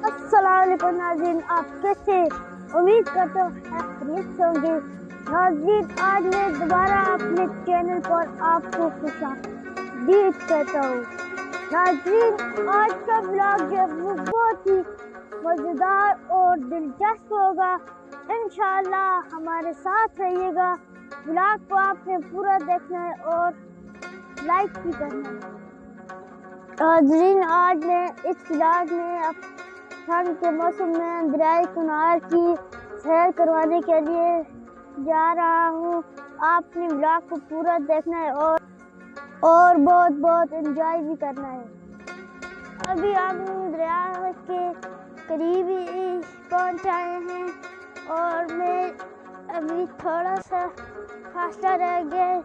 अस्सलामुअलैकुम नाज़रीन, आप कैसे? उम्मीद करता हूँ खैरियत से होंगे। नाज़रीन, आज मैं दोबारा अपने चैनल पर आपको खुशामदीद कहता हूँ। नाज़रीन, आज का ब्लॉग जो है वो बहुत ही मज़ेदार और दिलचस्प होगा। इंशाअल्लाह हमारे साथ रहिएगा। ब्लॉग को आपने पूरा देखना है और लाइक भी करना है। नाज़रीन, आज मैं इस ब्लॉग में ठंड के मौसम में दरियाए कुनार की सैर करवाने के लिए जा रहा हूँ। आपने ब्लॉग को पूरा देखना है और बहुत बहुत एंजॉय भी करना है। अभी हम दरिया के करीब ही पहुँच आए हैं और मैं अभी थोड़ा सा फासला रह गया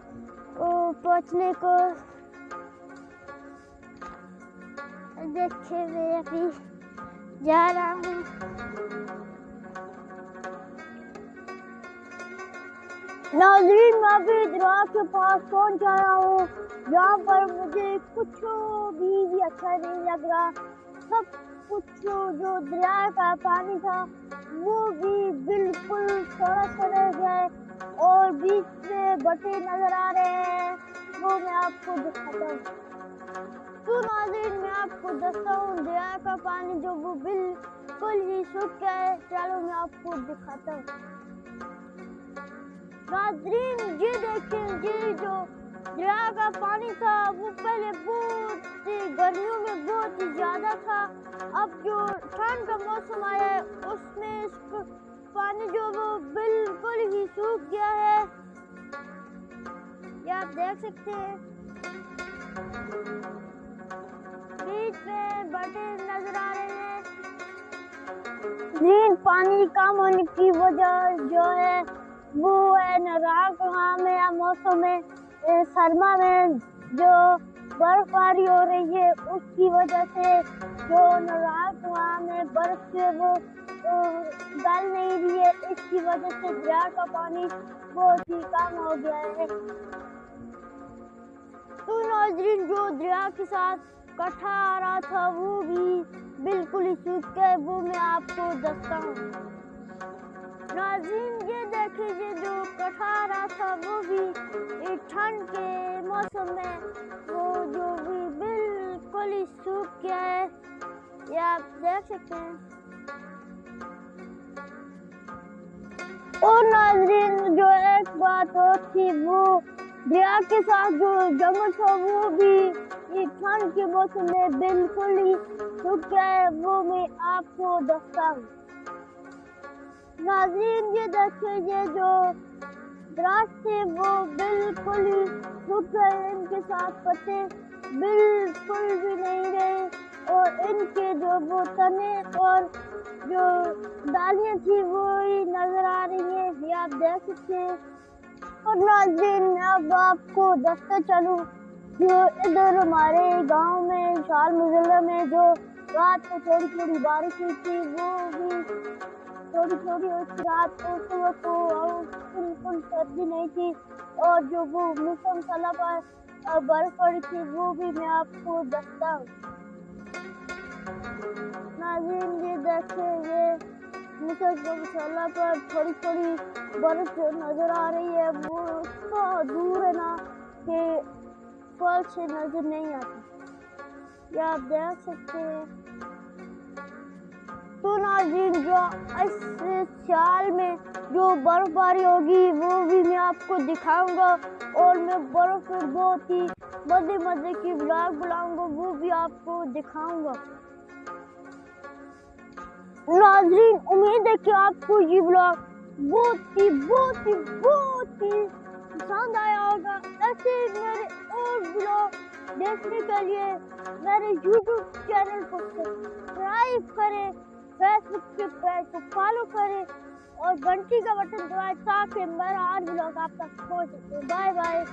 पहुँचने को। देखिए मैं अभी जा रहा हूँ। नाज़रीन, मैं अभी दरिया के पास पहुँच आया हूँ। यहाँ पर मुझे कुछ भी अच्छा नहीं लग रहा। सब कुछ जो दरिया का पानी था वो भी बिल्कुल थोड़ा सा रह गया है और बीच में बटे नजर आ रहे हैं, वो मैं आपको दिखाता हूँ। तो नाज़रीन, मैं आपको दस्ता हूँ दरिया का पानी जो वो बिल्कुल ही सूख गया है। चलो मैं आपको दिखाता हूँ। नाज़रीन, ये देखिए, ये जो दरिया का पानी था वो पहले बहुत गर्मियों में बहुत ही ज्यादा था। अब जो ठंड का मौसम आया है उसमें पानी जो वो बिल्कुल ही सूख गया है। ये आप देख सकते हैं, बीच में बटे नजर आ रहे हैं। ग्रीन पानी कम होने की वजह जो है वो है नराकहाँ में या मौसम में सरमा में जो बर्फबारी हो रही है उसकी वजह से जो नराकहाँ में बर्फ से वो गल नहीं रही है। इसकी वजह से दरिया का पानी बहुत ही कम हो गया है। तो नाज़रीन, जो दरिया के साथ कट्ठा आ रहा था वो भी बिल्कुल ही सूख गया, वो मैं आपको दस्ता हूँ। नाज़रीन, ये देखिए, जो कट्ठा आ रहा था वो भी ठंड के मौसम में वो जो भी बिल्कुल ही सूख गया है। ये आप देख सकते हैं। और नाज़रीन, जो एक बात और थी, वो दरिया के साथ जो जंगल था वो भी ठंड के मौसम में बिल्कुल ही सूख गया है, वो मैं आपको दस्ता हूँ। नाज़रीन, ये देखिए, ये जो दरख्त थे वो बिल्कुल ही सूख गए। इनके साथ पत्ते बिल्कुल भी नहीं रहे और इनके जो वो तने और जो डालियाँ थी वो ही नजर आ रही है। ये आप देख सकते हैं। और नाज़रीन, अब आपको दस्ता चलूँ जो इधर हमारे गांव में शाल मुज़ल्ला में जो रात को थोड़ी थोड़ी बारिश हुई थी वो भी थोड़ी थोड़ी उस रात को सुबह को बिल्कुल सर्दी नहीं थी और जो वो मुसलसल पर बर्फ पड़ी थी वो भी मैं आपको दस्ता हूँ। नाज़रीन, ये देखिए, ये मुसलसल पर थोड़ी थोड़ी बर्फ जो नजर आ रही है वो तो दूर है ना कि फल से नजर नहीं आती। ये आप देख सकते हैं। तो नाज़रीन, जो इस साल में जो बर्फबारी होगी वो भी मैं आपको दिखाऊंगा और मैं बर्फ पर बहुत ही मजे मजे की ब्लॉग बनाऊंगा, वो भी आपको दिखाऊंगा। नाज़रीन, उम्मीद है कि आपको ये ब्लॉग बहुत ही पसंद आया होगा। ऐसे मेरे और ब्लॉग देखने के लिए मेरे YouTube चैनल को सब्सक्राइब करें, फेसबुक के पेज को फॉलो करें और घंटी का बटन दबाएं ताकि मेरा हर ब्लॉग आप तक पहुंच सके। Bye bye.